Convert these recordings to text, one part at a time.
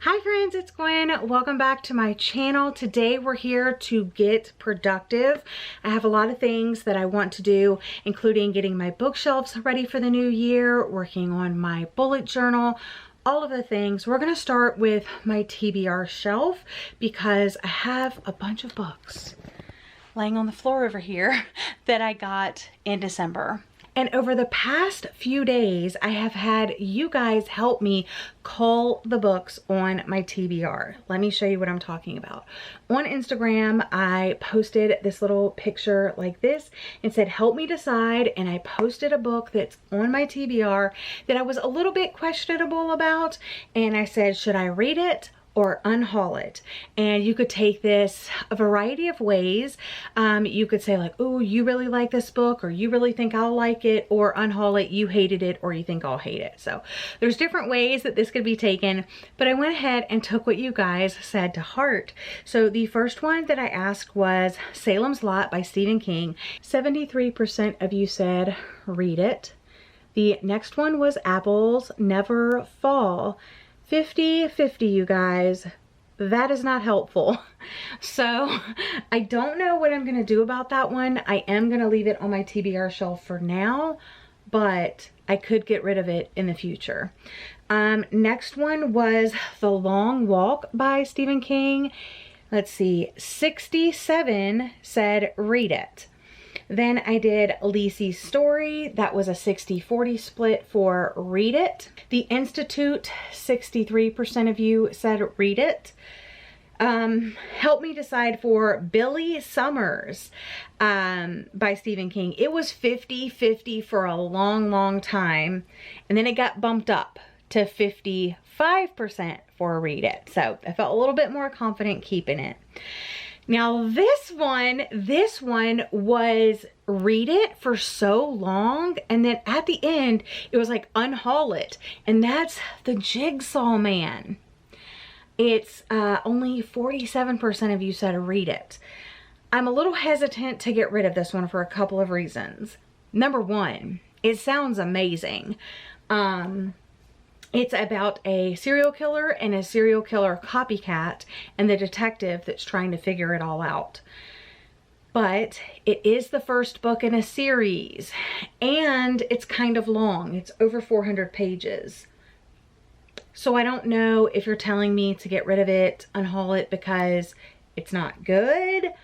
Hi friends, it's Gwen. Welcome back to my channel. Today we're here to get productive. I have a lot of things that I want to do, including getting my bookshelves ready for the new year, working on my bullet journal, all of the things. We're going to start with my TBR shelf because I have a bunch of books laying on the floor over here that I got in December. And over the past few days, I have had you guys help me cull the books on my TBR. Let me show you what I'm talking about. On Instagram, I posted this little picture like this and said, help me decide. And I posted a book that's on my TBR that I was a little bit questionable about. And I said, should I read it or unhaul it? And you could take this a variety of ways. You could say like, oh, you really like this book, or you really think I'll like it, or unhaul it, you hated it, or you think I'll hate it. So there's different ways that this could be taken, but I went ahead and took what you guys said to heart. So the first one that I asked was Salem's Lot by Stephen King. 73% of you said read it. The next one was Apples Never Fall. 50-50, you guys. That is not helpful. So I don't know what I'm going to do about that one. I am going to leave it on my TBR shelf for now, but I could get rid of it in the future. Next one was The Long Walk by Stephen King. Let's see, 67 said read it. Then I did Lisey's Story. That was a 60-40 split for read it. The Institute, 63% of you said read it. Help me decide for Billy Summers by Stephen King. It was 50-50 for a long time. And then it got bumped up to 55% for read it. So I felt a little bit more confident keeping it. Now this one was read it for so long, and then at the end it was like unhaul it, and that's The Jigsaw Man. It's only 47% of you said read it. I'm a little hesitant to get rid of this one for a couple of reasons. Number one, it sounds amazing. It's about a serial killer and a serial killer copycat and the detective that's trying to figure it all out. But it is the first book in a series, and it's kind of long. It's over 400 pages. So I don't know if you're telling me to get rid of it, unhaul it because it's not good,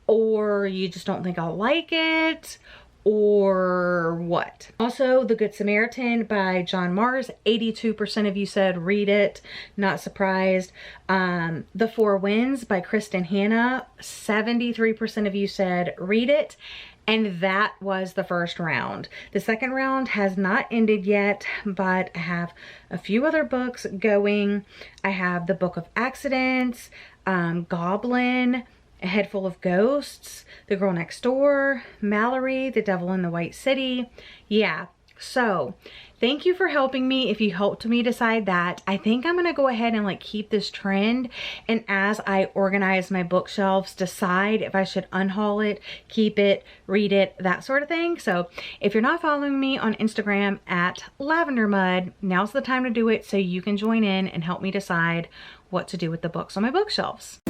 or you just don't think I'll like it, or what. Also, The Good Samaritan by John Mars. 82% of you said read it. Not surprised. The Four Winds by Kristen Hanna. 73% of you said read it. And that was the first round. The second round has not ended yet, but I have a few other books going. I have The Book of Accidents, Goblin, A Head Full of Ghosts, The Girl Next Door, Mallory, The Devil in the White City. Yeah, so thank you for helping me. If you helped me decide that, I think I'm going to go ahead and like keep this trend. And as I organize my bookshelves, decide if I should unhaul it, keep it, read it, that sort of thing. So if you're not following me on Instagram at Lavender Mud, now's the time to do it so you can join in and help me decide what to do with the books on my bookshelves.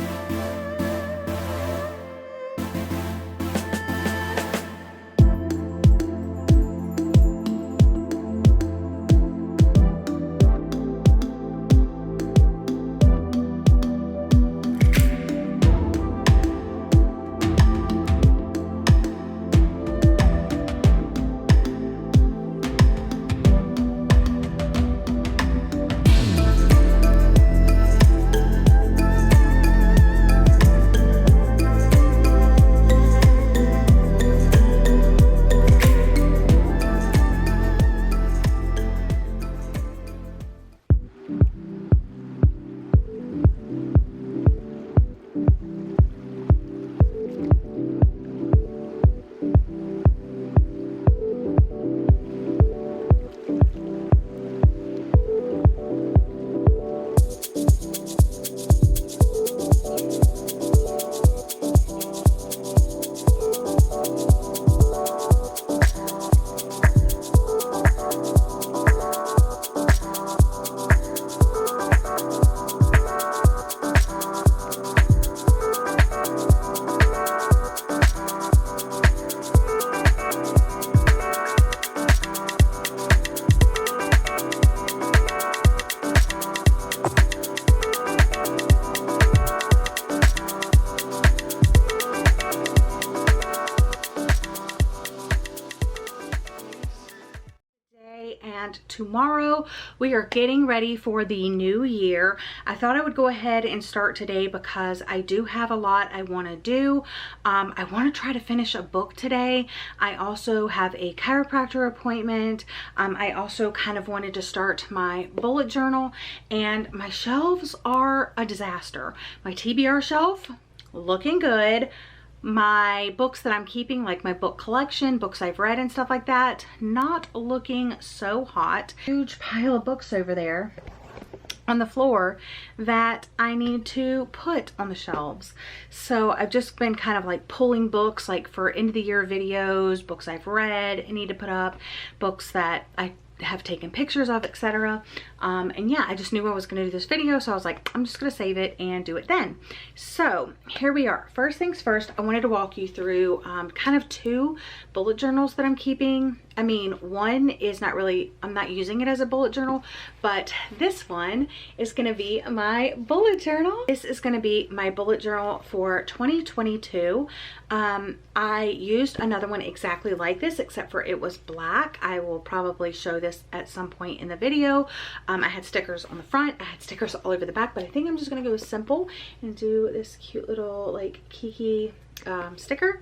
and tomorrow we are getting ready for the new year. I thought I would go ahead and start today because I do have a lot I want to do. I want to try to finish a book today. I also have a chiropractor appointment. I also kind of wanted to start my bullet journal, and my shelves are a disaster. My TBR shelf, looking good. My books that I'm keeping, like my book collection, books I've read and stuff like that, not looking so hot. Huge pile of books over there on the floor that I need to put on the shelves. So I've just been kind of like pulling books like for end of the year videos, books I've read and need to put up, books that I have taken pictures of, etc. And yeah, I just knew I was going to do this video, so I was like, I'm just going to save it and do it then. So here we are. First things first, I wanted to walk you through kind of two bullet journals that I'm keeping. I mean, one is not really, I'm not using it as a bullet journal, but this one is going to be my bullet journal. This is going to be my bullet journal for 2022. I used another one exactly like this, except for it was black. I will probably show this at some point in the video. I had stickers on the front, I had stickers all over the back, but I think I'm just going to go simple and do this cute little like Kiki sticker.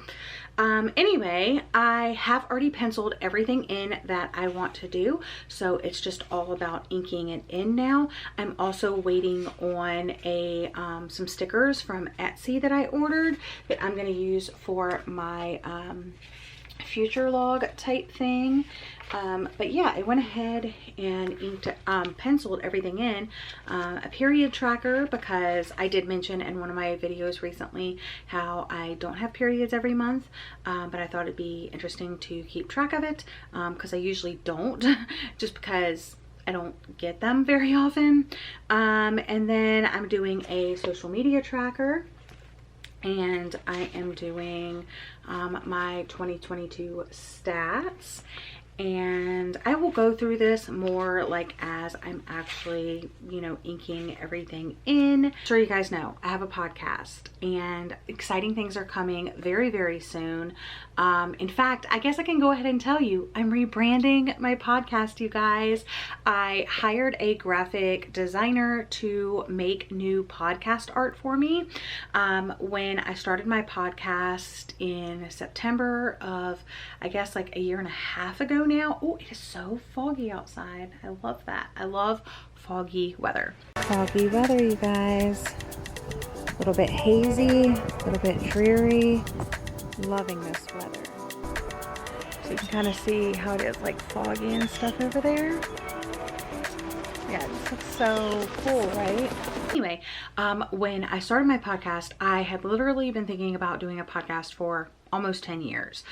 Anyway, I have already penciled everything in that I want to do, so it's just all about inking it in now. I'm also waiting on some stickers from Etsy that I ordered that I'm going to use for my future log type thing. But yeah, I went ahead and inked, penciled everything in. A period tracker, because I did mention in one of my videos recently how I don't have periods every month, but I thought it'd be interesting to keep track of it, because I usually don't, just because I don't get them very often. And then I'm doing a social media tracker, and I am doing my 2022 stats. And I will go through this more like as I'm actually, you know, inking everything in. I'm sure you guys know I have a podcast and exciting things are coming very, very soon. In fact, I guess I can go ahead and tell you I'm rebranding my podcast, you guys. I hired a graphic designer to make new podcast art for me. When I started my podcast in September of, I guess, like a year and a half ago now. Oh, it is so foggy outside. I love that. I love foggy weather. Foggy weather, you guys. A little bit hazy, a little bit dreary. Loving this weather. So you can kind of see how it is like foggy and stuff over there. Yeah, this looks so cool, right? Anyway, when I started my podcast, I had literally been thinking about doing a podcast for almost 10 years,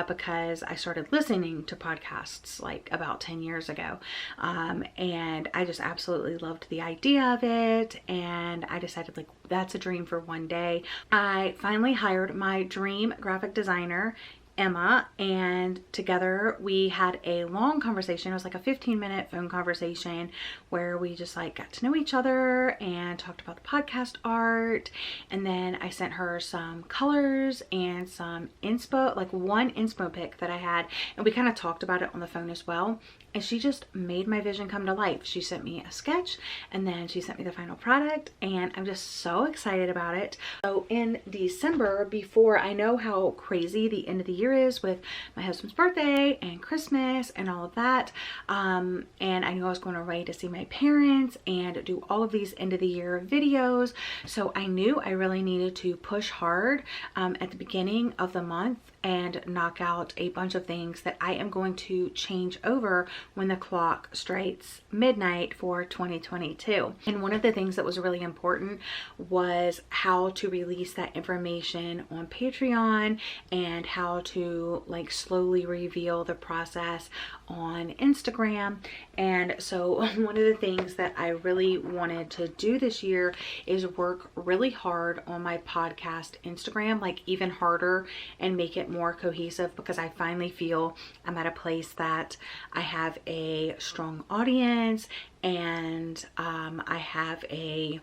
because I started listening to podcasts like about 10 years ago. And I just absolutely loved the idea of it. And I decided like, that's a dream for one day. I finally hired my dream graphic designer, Emma, and together we had a long conversation. It was like a 15-minute phone conversation where we just like got to know each other and talked about the podcast art. And then I sent her some colors and some inspo, like one inspo pic that I had, and we kind of talked about it on the phone as well. And she just made my vision come to life. She sent me a sketch, and then she sent me the final product, and I'm just so excited about it. So in December, before I know how crazy the end of the year is with my husband's birthday and Christmas and all of that, and I knew I was going away to see my parents and do all of these end of the year videos, so I knew I really needed to push hard at the beginning of the month and knock out a bunch of things that I am going to change over when the clock strikes midnight for 2022. And one of the things that was really important was how to release that information on Patreon and how to like slowly reveal the process on Instagram. And so one of the things that I really wanted to do this year is work really hard on my podcast Instagram, like even harder, and make it more cohesive, because I finally feel I'm at a place that I have a strong audience, and I have a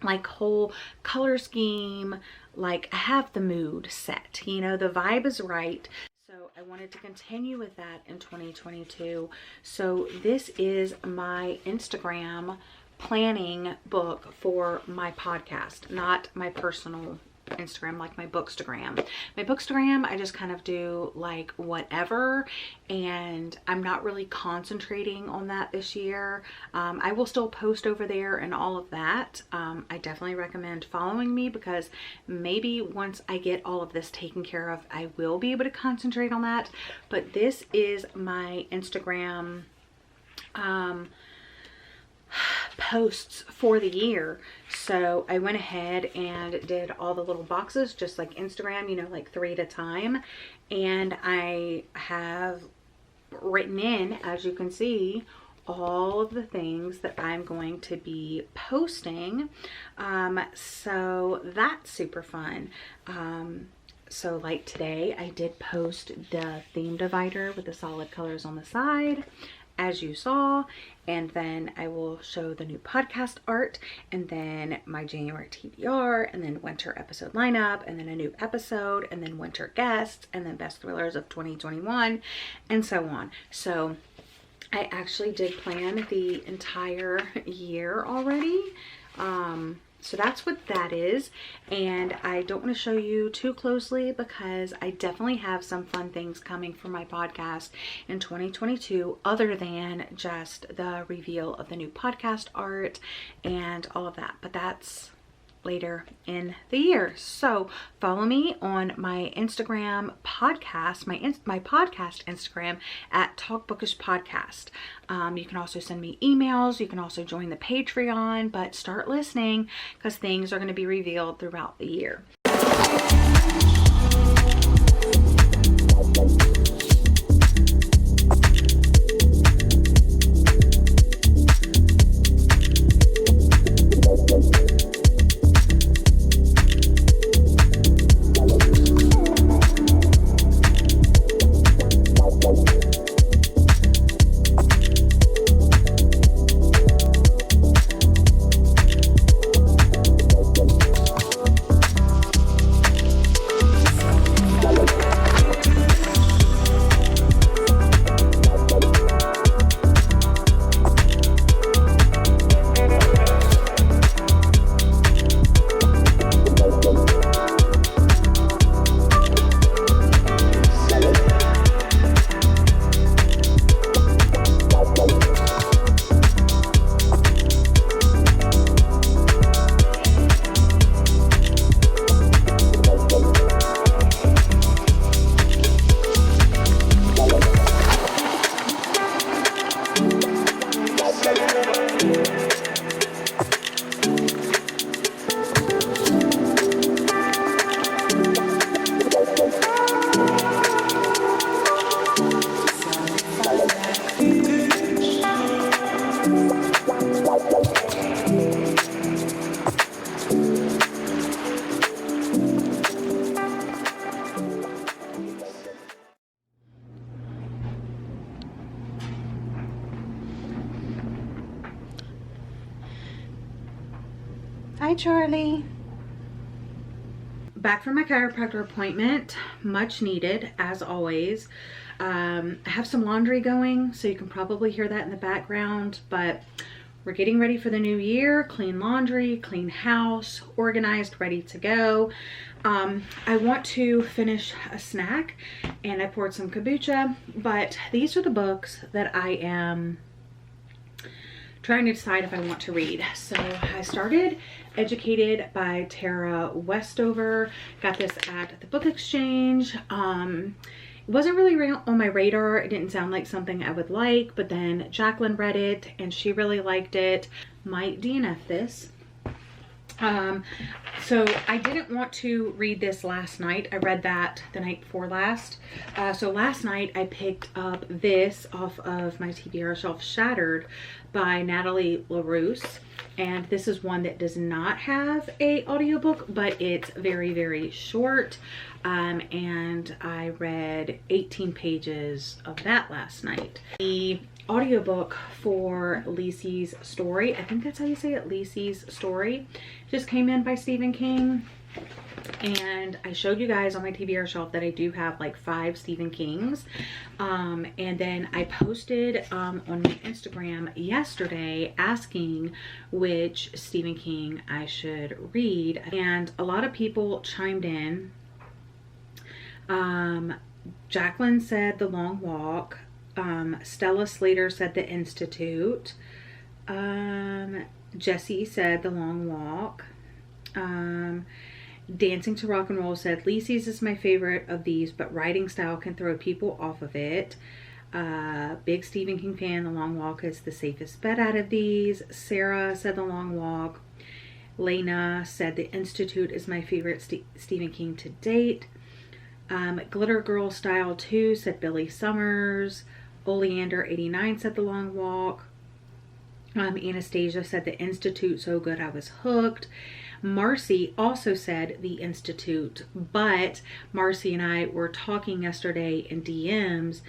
like whole color scheme, like I have the mood set, you know, the vibe is right. So I wanted to continue with that in 2022. So this is my Instagram planning book for my podcast, not my personal Instagram, like my bookstagram. My bookstagram, I just kind of do like whatever, and I'm not really concentrating on that this year. I will still post over there and all of that. I definitely recommend following me, because maybe once I get all of this taken care of, I will be able to concentrate on that. But this is my Instagram posts for the year. So I went ahead and did all the little boxes just like Instagram, you know, like 3 at a time, and I have written in, as you can see, all of the things that I'm going to be posting. So that's super fun. So like today I did post the theme divider with the solid colors on the side, as you saw, and then I will show the new podcast art, and then my January TBR, and then winter episode lineup, and then a new episode, and then winter guests, and then best thrillers of 2021, and so on. So I actually did plan the entire year already. So that's what that is, and I don't want to show you too closely because I definitely have some fun things coming for my podcast in 2022 other than just the reveal of the new podcast art and all of that, but that's later in the year. So follow me on my Instagram podcast, my podcast Instagram at Talk Bookish Podcast. You can also send me emails. You can also join the Patreon, but start listening because things are going to be revealed throughout the year. Hi, Charlie. Back from my chiropractor appointment, much needed as always. I have some laundry going, so you can probably hear that in the background, but we're getting ready for the new year. Clean laundry, clean house, organized, ready to go. I want to finish a snack, and I poured some kombucha, but these are the books that I am trying to decide if I want to read. So I started Educated by Tara Westover. Got this at the book exchange. It wasn't really on my radar. It didn't sound like something I would like, but then Jacqueline read it and she really liked it. Might DNF this. So I didn't want to read this last night. I read that the night before last. So last night I picked up this off of my TBR shelf, Shattered by Natalie LaRousse. And this is one that does not have a audiobook, but it's very, very short. And I read 18 pages of that last night. The audiobook for Lisi's Story, I think that's how you say it, Lisi's Story, just came in by Stephen King. And I showed you guys on my TBR shelf that I do have like 5 Stephen Kings. And then I posted on my Instagram yesterday asking which Stephen King I should read. And a lot of people chimed in. Jacqueline said The Long Walk. Stella Slater said The Institute. Jessie said The Long Walk. Dancing to Rock and Roll said Lacey's is my favorite of these, but writing style can throw people off of it. Big Stephen King fan, The Long Walk is the safest bet out of these. Sarah said The Long Walk. Lena said The Institute is my favorite Stephen King to date. Glitter Girl Style 2 said Billy Summers. Oleander 89 said The Long Walk. Anastasia said The Institute, so good I was hooked. Marcy also said The Institute, but Marcy and I were talking yesterday in DMs.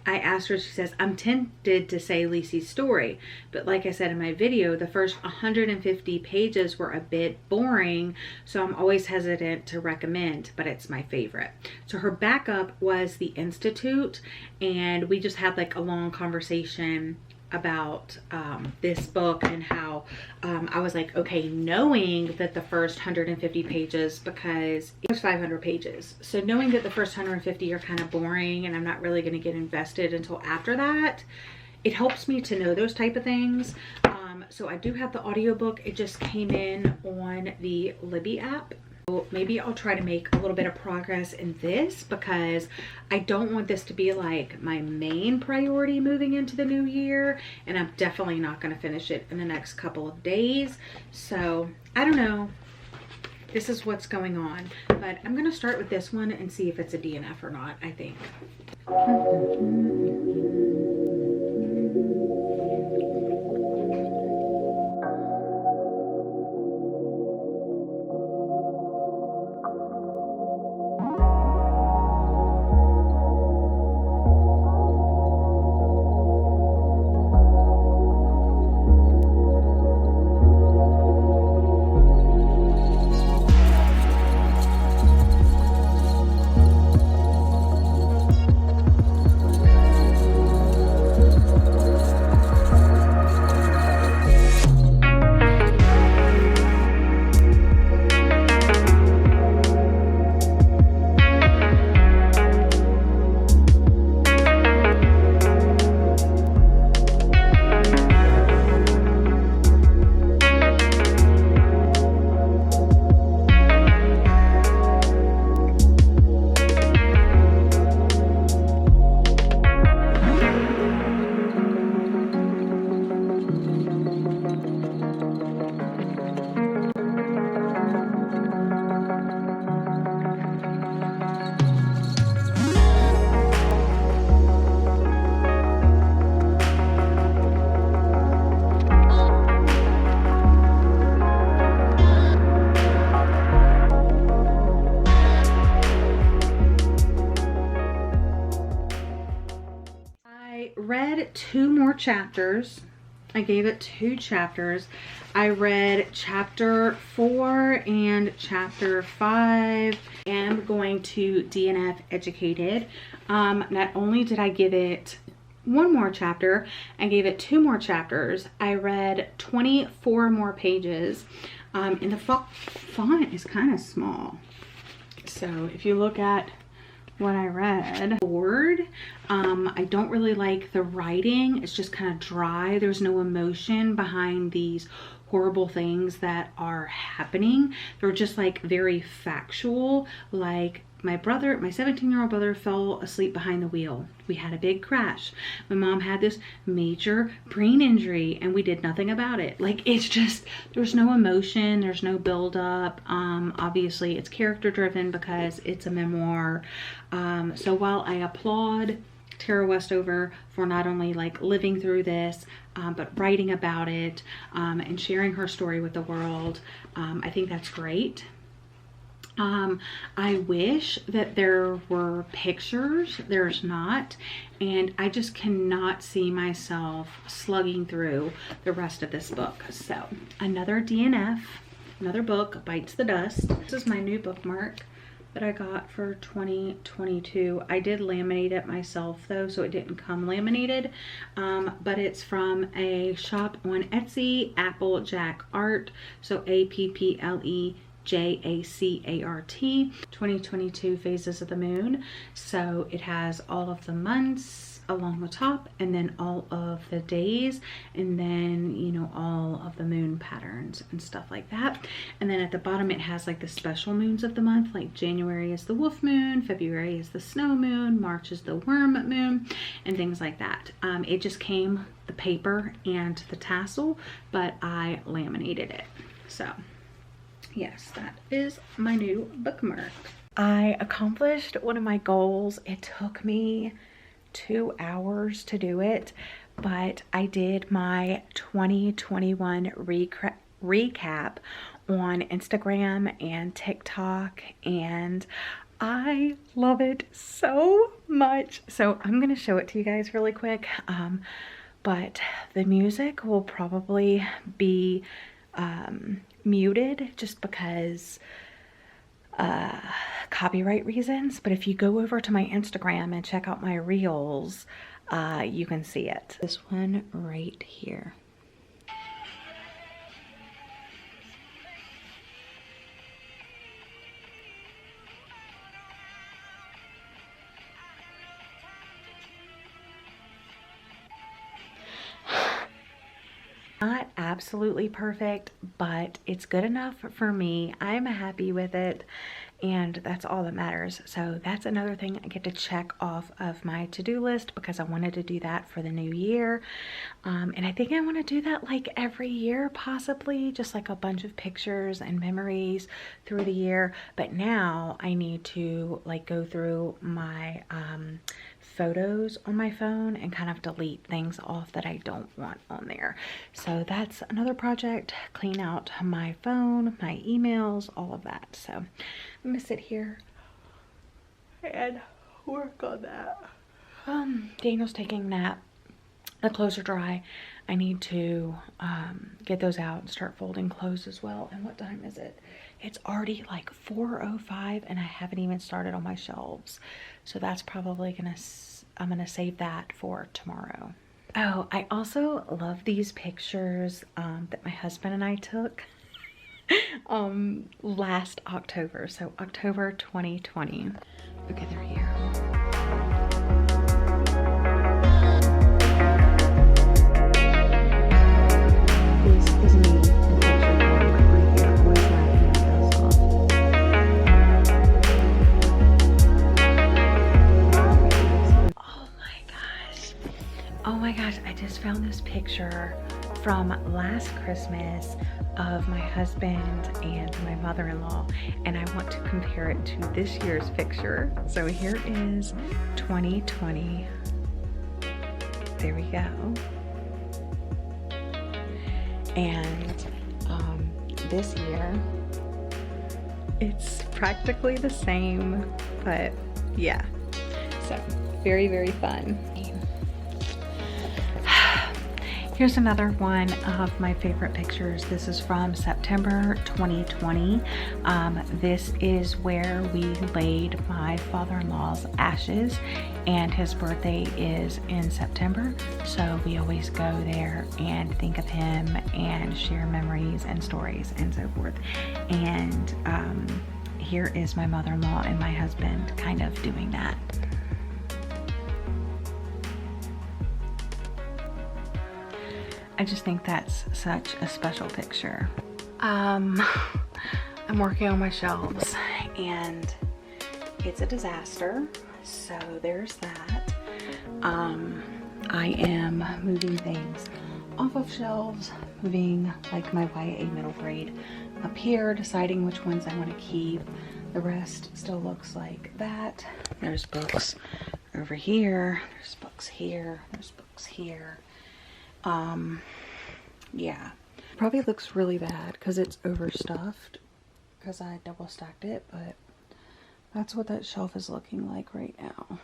I asked her, she says, I'm tempted to say Lacey's Story, but like I said in my video, the first 150 pages were a bit boring, so I'm always hesitant to recommend, but it's my favorite. So her backup was The Institute, and we just had like a long conversation about this book and how I was like, okay, knowing that the first 150 pages, because it was 500 pages, so knowing that the first 150 are kind of boring and I'm not really going to get invested until after that, it helps me to know those type of things. So I do have the audiobook. It just came in on the Libby app. Maybe I'll try to make a little bit of progress in this, because I don't want this to be like my main priority moving into the new year, and I'm definitely not going to finish it in the next couple of days. So I don't know. This is what's going on, but I'm going to start with this one and see if it's a DNF or not, I think. Read 2 more chapters. I gave it 2 chapters. I read chapter 4 and chapter 5. I am going to DNF Educated. Not only did I give it 1 more chapter, I gave it 2 more chapters. I read 24 more pages. And the font is kind of small. So if you look at what I read, I don't really like the writing. It's just kind of dry. There's no emotion behind these horrible things that are happening. They're just like very factual. Like my 17-year-old brother fell asleep behind the wheel. We had a big crash. My mom had this major brain injury and we did nothing about it. Like, it's just, there's no emotion, there's no build up. Obviously it's character driven because it's a memoir. So while I applaud Tara Westover for not only like living through this, but writing about it, and sharing her story with the world, I think that's great. I wish that there were pictures. There's not, and I just cannot see myself slugging through the rest of this book. So another DNF. another book, Bites the Dust. This is my new bookmark that I got for 2022. I did laminate it myself though, so it didn't come laminated, but it's from a shop on Etsy, 𝒂𝒊𝒏𝒌𝒔 Art, so 𝒂𝒊𝒏𝒌𝒔 2022 phases of the moon. So it has all of the months along the top, and then all of the days, and then, you know, all of the moon patterns and stuff like that. And then at the bottom it has like the special moons of the month, like January is the wolf moon, February is the snow moon, March is the worm moon, and things like that. It just came the paper and the tassel, but I laminated it. So yes, that is my new bookmark. I accomplished one of my goals. It took me 2 hours to do it, but I did my 2021 recap on Instagram and TikTok, and I love it so much. So I'm gonna show it to you guys really quick, but the music will probably be muted just because copyright reasons, but if you go over to my Instagram and check out my reels, you can see it. This one right here. Not absolutely perfect, but it's good enough for me. I'm happy with it, and that's all that matters. So that's another thing I get to check off of my to-do list, because I wanted to do that for the new year. And I think I want to do that like every year, possibly, just like a bunch of pictures and memories through the year. But now I need to like go through my photos on my phone and kind of delete things off that I don't want on there. So that's another project, clean out my phone, my emails, all of that. So I'm gonna sit here and work on that. Daniel's taking a nap. The clothes are dry. I need to get those out and start folding clothes as well. And what time is it? It's already like 4:05 and I haven't even started on my shelves. So that's probably I'm gonna save that for tomorrow. Oh, I also love these pictures that my husband and I took last October. So October 2020. Okay, they're here. I just found this picture from last Christmas of my husband and my mother-in-law, and I want to compare it to this year's picture. So here is 2020. There we go. And this year, it's practically the same, but yeah. So very, very fun. Here's another one of my favorite pictures. This is from September 2020. This is where we laid my father-in-law's ashes, and his birthday is in September. So we always go there and think of him and share memories and stories and so forth. And here is my mother-in-law and my husband kind of doing that. I just think that's such a special picture. I'm working on my shelves and it's a disaster, so there's that. I am moving things off of shelves, moving like my YA middle grade up here, deciding which ones I want to keep. The rest still looks like that. There's books over here, there's books here, there's books here. Yeah, probably looks really bad because it's overstuffed because I double stacked it, but that's what that shelf is looking like right now.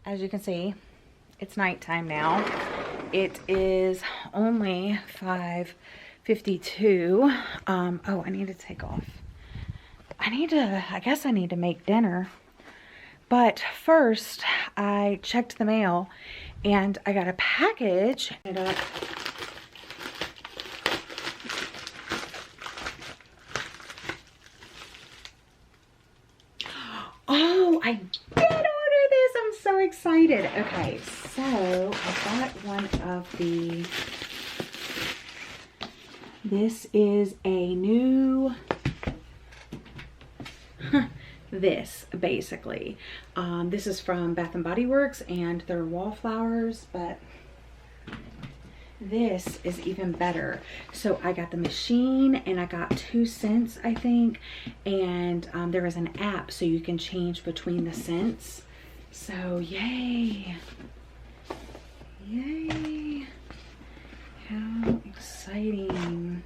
As you can see, it's nighttime now. It is only 52. Oh, I need to take off. I guess I need to make dinner. But first, I checked the mail and I got a package. Oh, I did order this. I'm so excited. Okay, so I got one of the, this is a new, this basically. This is from Bath and Body Works and their wallflowers, but this is even better. So I got the machine and I got 2 scents, I think, and there is an app so you can change between the scents. So yay, yay, how exciting.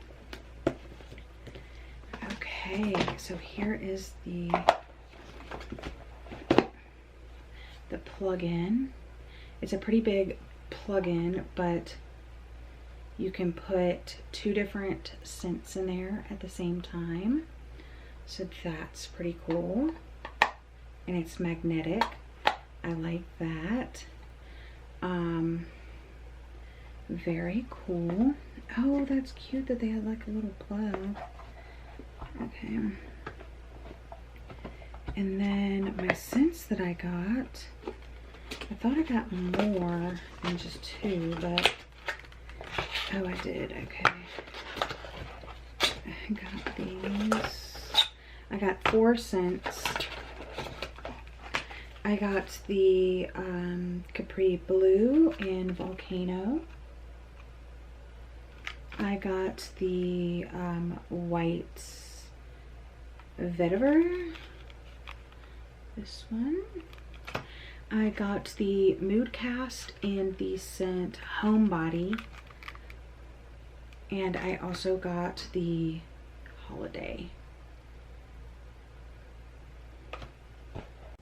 Okay, so here is the plug-in. It's a pretty big plug-in, but you can put 2 different scents in there at the same time. So that's pretty cool. And it's magnetic. I like that. Very cool. Oh, that's cute that they had like a little plug. Okay. And then my scents that I got, I thought I got more than just 2, but oh, I did. Okay. I got these. I got 4 scents. I got the Capri Blue and Volcano. I got the white vetiver. This one. I got the Mood Cast and the scent Homebody. And I also got the Holiday.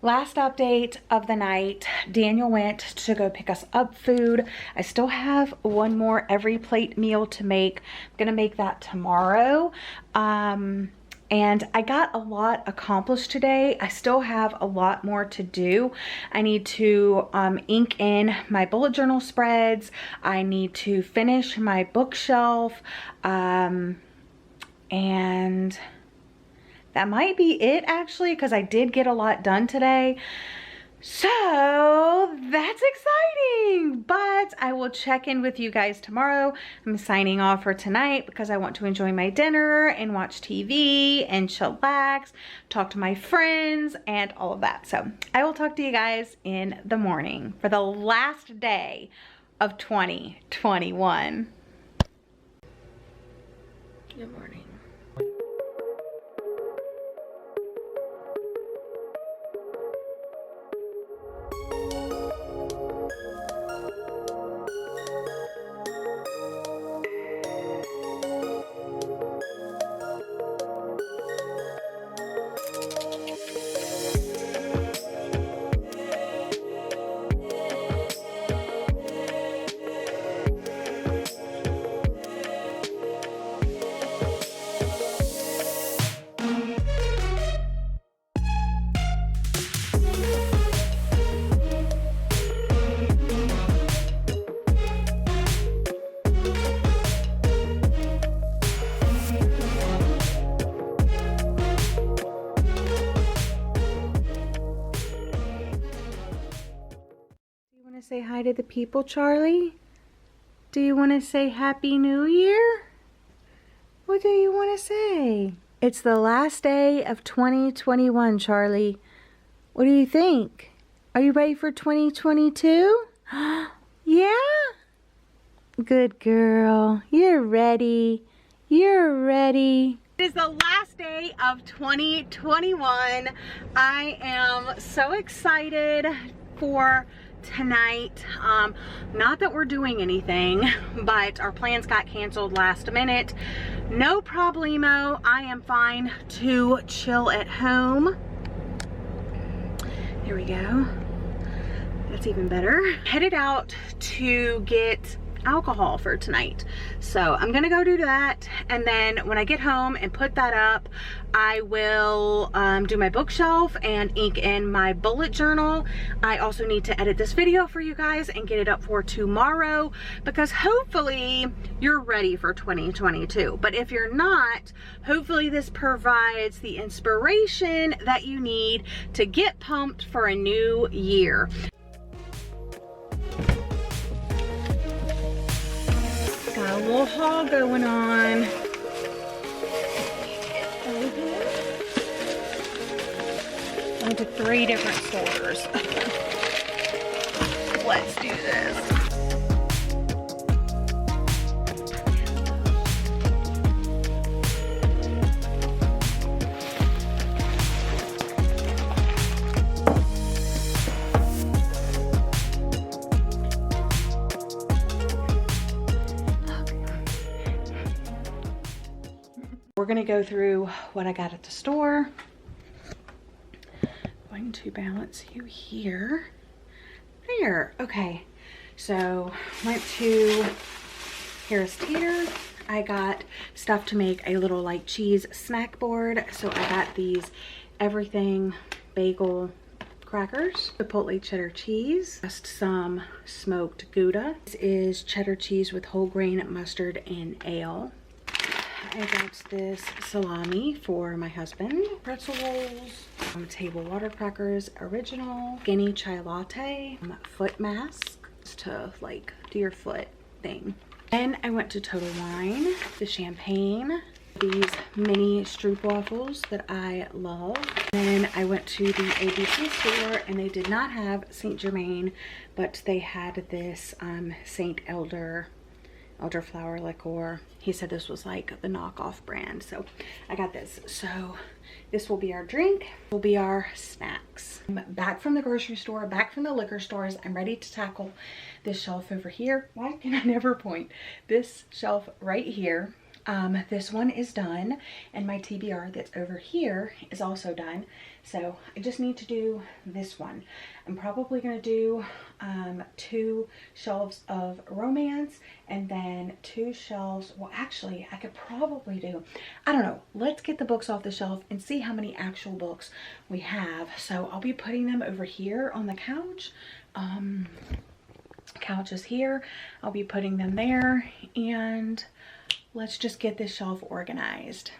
Last update of the night, Daniel went to go pick us up food. I still have one more every plate meal to make. I'm gonna make that tomorrow. And I got a lot accomplished today. I still have a lot more to do. I need to ink in my bullet journal spreads. I need to finish my bookshelf. And that might be it actually, because I did get a lot done today. So that's exciting, but I will check in with you guys tomorrow. I'm signing off for tonight because I want to enjoy my dinner and watch TV and chillax, talk to my friends and all of that. So I will talk to you guys in the morning for the last day of 2021. Good morning. Say hi to the people, Charlie? Do you want to say Happy New Year? What do you want to say? It's the last day of 2021, Charlie. What do you think? Are you ready for 2022? Yeah? Good girl. You're ready. You're ready. It is the last day of 2021. I am so excited for tonight. Not that we're doing anything, but our plans got canceled last minute. No problemo. I am fine to chill at home. There we go. That's even better. Headed out to get alcohol for tonight. So I'm gonna go do that, and then when I get home and put that up, I will do my bookshelf and ink in my bullet journal. I also need to edit this video for you guys and get it up for tomorrow, because hopefully you're ready for 2022. But if you're not, hopefully this provides the inspiration that you need to get pumped for a new year. Got a little haul going on. Went to 3 different stores. Let's do this. We're gonna go through what I got at the store. Going to balance you here. There, okay. So went to Harris Teeter. I got stuff to make a little like cheese snack board. So I got these everything bagel crackers, chipotle cheddar cheese, just some smoked Gouda. This is cheddar cheese with whole grain mustard and ale. I got this salami for my husband, pretzel rolls, table water crackers, original, skinny chai latte, foot mask to like do your foot thing. Then I went to Total Wine, the champagne, these mini stroopwafels that I love. Then I went to the ABC store and they did not have Saint Germain, but they had this Saint elderflower liqueur. He said this was like the knockoff brand, so I got this. So this will be our drink, will be our snacks. I'm back from the grocery store, back from the liquor stores. I'm ready to tackle this shelf over here. Why can I never point? This shelf right here. This one is done, and my TBR that's over here is also done. So I just need to do this one. I'm probably gonna do 2 shelves of romance, and then 2 shelves, well actually I could probably do, I don't know, let's get the books off the shelf and see how many actual books we have. So I'll be putting them over here on the couch. Couch is here, I'll be putting them there, and let's just get this shelf organized.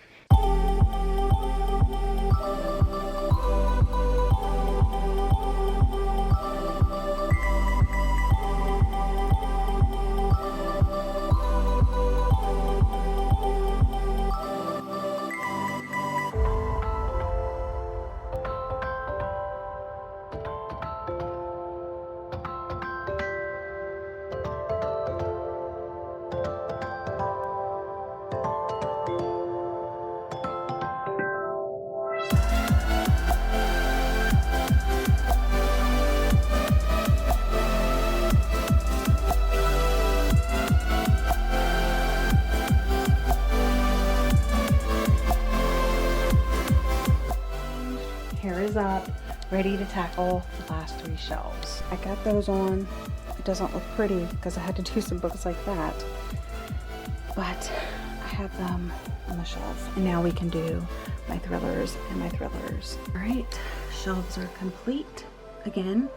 Up, ready to tackle the last 3 shelves. I got those on. It doesn't look pretty because I had to do some books like that, but I have them on the shelf, and now we can do my thrillers and my thrillers. All right, shelves are complete. Again,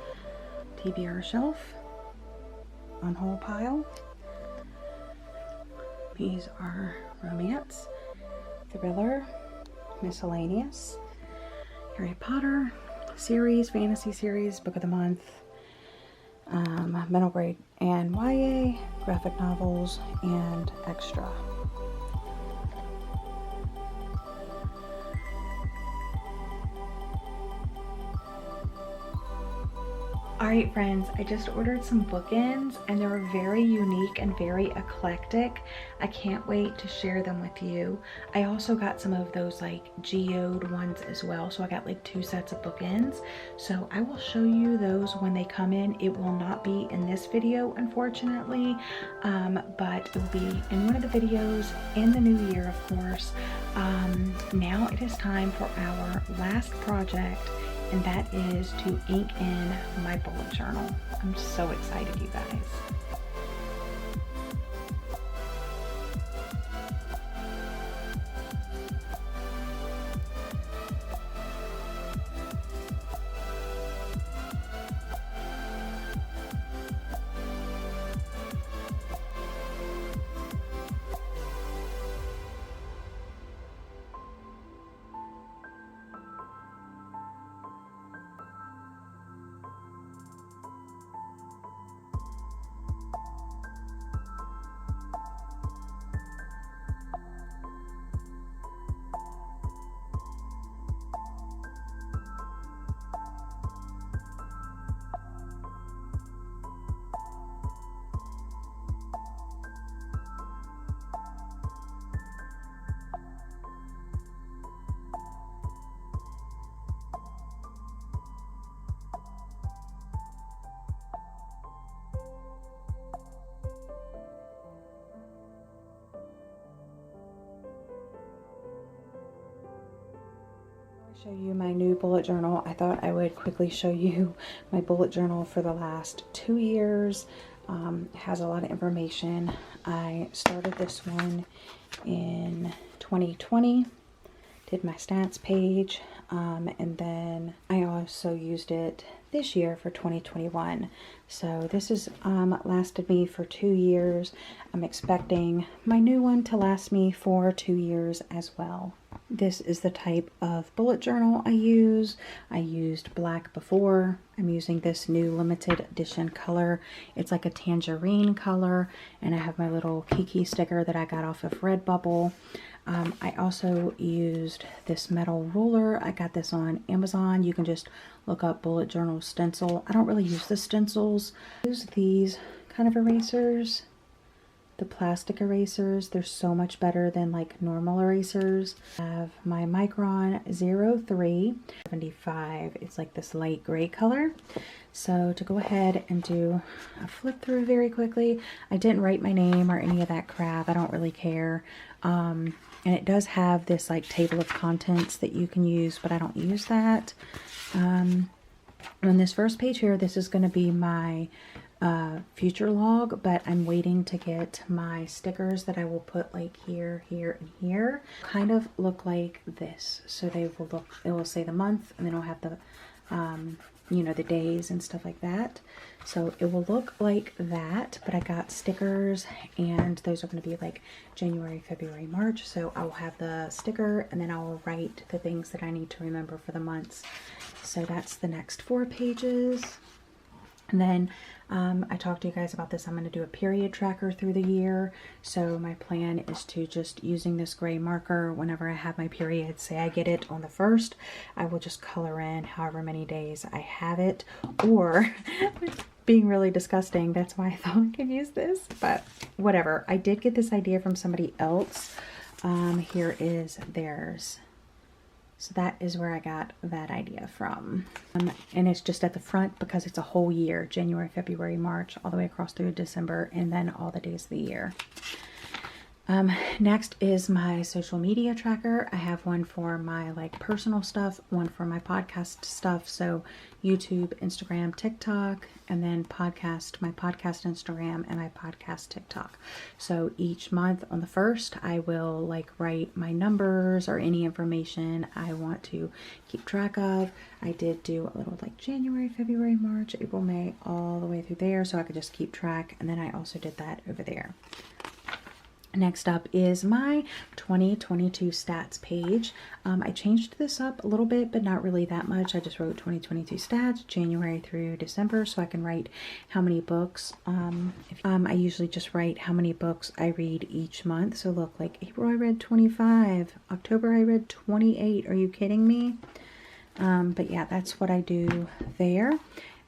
TBR shelf on whole pile. These are romance, thriller, miscellaneous, Harry Potter series, fantasy series, book of the month, middle grade and YA, graphic novels, and extra. Alright friends, I just ordered some bookends and they were very unique and very eclectic. I can't wait to share them with you. I also got some of those like geode ones as well, so I got like 2 sets of bookends. So I will show you those when they come in. It will not be in this video unfortunately, but it will be in one of the videos in the new year, of course. Now it is time for our last project, and that is to ink in my bullet journal. I'm so excited, you guys. Show you my new bullet journal. I thought I would quickly show you my bullet journal for the last 2 years. It has a lot of information. I started this one in 2020, did my stats page, and then I also used it this year for 2021. So this has lasted me for 2 years. I'm expecting my new one to last me for 2 years as well. This is the type of bullet journal I use. I used black before. I'm using this new limited edition color. It's like a tangerine color, and I have my little Kiki sticker that I got off of Redbubble. I also used this metal ruler. I got this on Amazon. You can just look up bullet journal stencil. I don't really use the stencils. I use these kind of erasers, the plastic erasers. They're so much better than like normal erasers. I have my Micron 0375. It's like this light gray color. So to go ahead and do a flip through very quickly, I didn't write my name or any of that crap. I don't really care. And it does have this like table of contents that you can use, but I don't use that. On this first page here, this is going to be my future log, but I'm waiting to get my stickers that I will put like here, here, and here. Kind of look like this. So they will look, it will say the month, and then it'll have the you know, the days and stuff like that. So it will look like that, but I got stickers, and those are going to be like January, February, March. So I will have the sticker, and then I will write the things that I need to remember for the months. So that's the next 4 pages. And then I talked to you guys about this. I'm going to do a period tracker through the year. So my plan is to just using this gray marker whenever I have my period. Say I get it on the 1st, I will just color in however many days I have it. Or being really disgusting, that's why I thought I could use this, but whatever. I did get this idea from somebody else. Here is theirs. So that is where I got that idea from. And it's just at the front because it's a whole year, January, February, March, all the way across through December, and then all the days of the year. Next is my social media tracker. I have one for my like personal stuff, one for my podcast stuff. So YouTube, Instagram, TikTok, and then podcast, my podcast Instagram and my podcast TikTok. So each month on the 1st, I will like write my numbers or any information I want to keep track of. I did do a little like January, February, March, April, May, all the way through there, so I could just keep track. And then I also did that over there. Next up is my 2022 stats page. I changed this up a little bit, but not really that much. I just wrote 2022 stats, January through December, so I can write how many books. I usually just write how many books I read each month. So look, like April I read 25, October I read 28. Are you kidding me? But yeah, that's what I do there.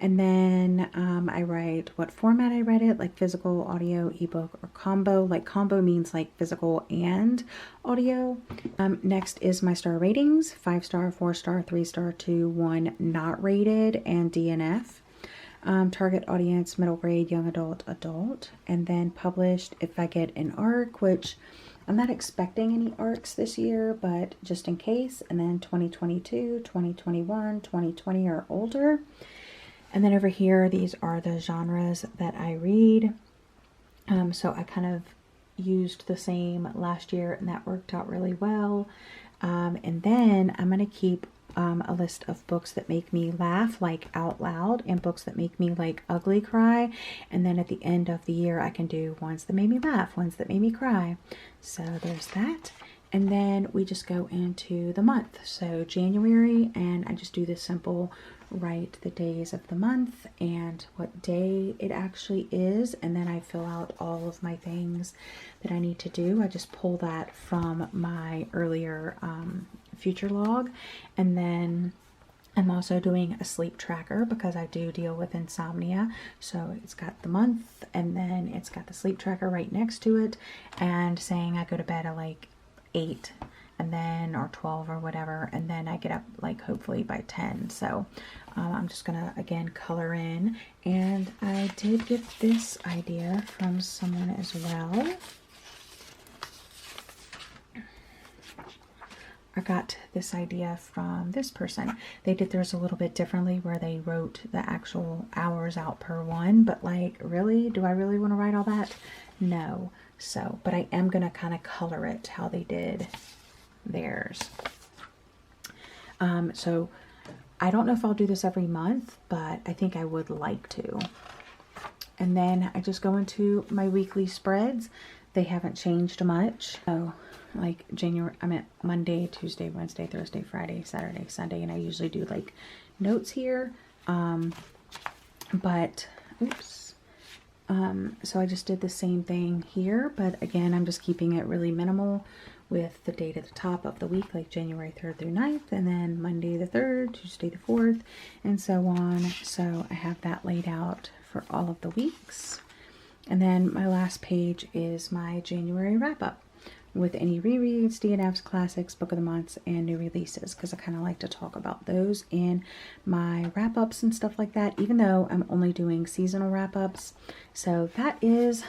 And then I write what format I read it, like physical, audio, ebook, or combo. Like combo means like physical and audio. Next is my star ratings: 5-star, 4-star, 3-star, 2, 1, not rated, and DNF. Target audience, middle grade, young adult, adult. And then published if I get an ARC, which I'm not expecting any ARCs this year, but just in case. And then 2022, 2021, 2020 or older. And then over here, these are the genres that I read. So I kind of used the same last year, and that worked out really well. And then I'm going to keep a list of books that make me laugh, like out loud, and books that make me like ugly cry. And then at the end of the year, I can do ones that made me laugh, ones that made me cry. So there's that. And then we just go into the month. So January, and I just do this simple, write the days of the month and what day it actually is. And then I fill out all of my things that I need to do. I just pull that from my earlier future log. And then I'm also doing a sleep tracker because I do deal with insomnia. So it's got the month, and then it's got the sleep tracker right next to it, and saying I go to bed at like 8 and then or 12 or whatever, and then I get up like hopefully by 10. So I'm just gonna again color in, and I did get this idea from someone as well. I got this idea from this person. They did theirs a little bit differently where they wrote the actual hours out per one, but like, really? Do I really want to write all that? No. So, but I am going to kind of color it how they did theirs. So I don't know if I'll do this every month, but I think I would like to. And then I just go into my weekly spreads. They haven't changed much. So like Monday, Tuesday, Wednesday, Thursday, Friday, Saturday, Sunday, and I usually do like notes here. But oops. So I just did the same thing here, but again, I'm just keeping it really minimal with the date at the top of the week, like January 3rd through 9th, and then Monday the 3rd, Tuesday the 4th, and so on. So I have that laid out for all of the weeks. And then my last page is my January wrap-up with any rereads, DNFs, classics, book of the months, and new releases, because I kind of like to talk about those in my wrap-ups and stuff like that, even though I'm only doing seasonal wrap-ups. So that is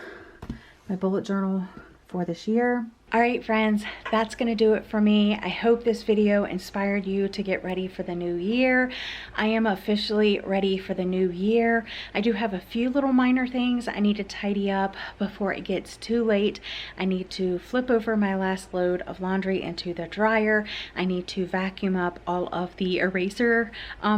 my bullet journal for this year. All right, friends, that's going to do it for me. I hope this video inspired you to get ready for the new year. I am officially ready for the new year. I do have a few little minor things I need to tidy up before it gets too late. I need to flip over my last load of laundry into the dryer. I need to vacuum up all of the eraser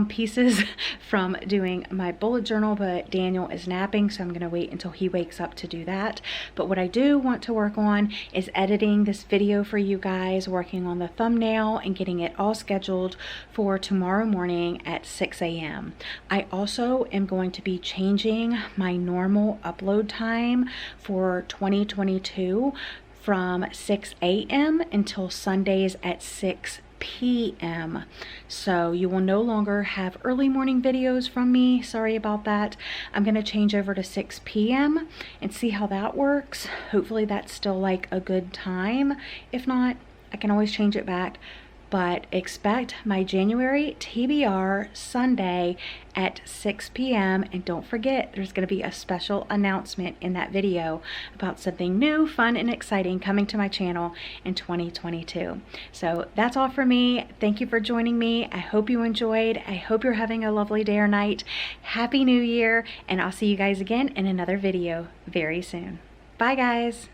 pieces from doing my bullet journal, but Daniel is napping, so I'm going to wait until he wakes up to do that. But what I do want to work on is editing this video for you guys, working on the thumbnail and getting it all scheduled for tomorrow morning at 6 a.m. I also am going to be changing my normal upload time for 2022 from 6 a.m. until Sundays at 6 p.m. So you will no longer have early morning videos from me. Sorry about that. I'm going to change over to 6 p.m. and see how that works. Hopefully that's still like a good time. If not, I can always change it back. But expect my January TBR Sunday at 6 p.m. And don't forget, there's going to be a special announcement in that video about something new, fun, and exciting coming to my channel in 2022. So that's all for me. Thank you for joining me. I hope you enjoyed. I hope you're having a lovely day or night. Happy New Year, and I'll see you guys again in another video very soon. Bye, guys.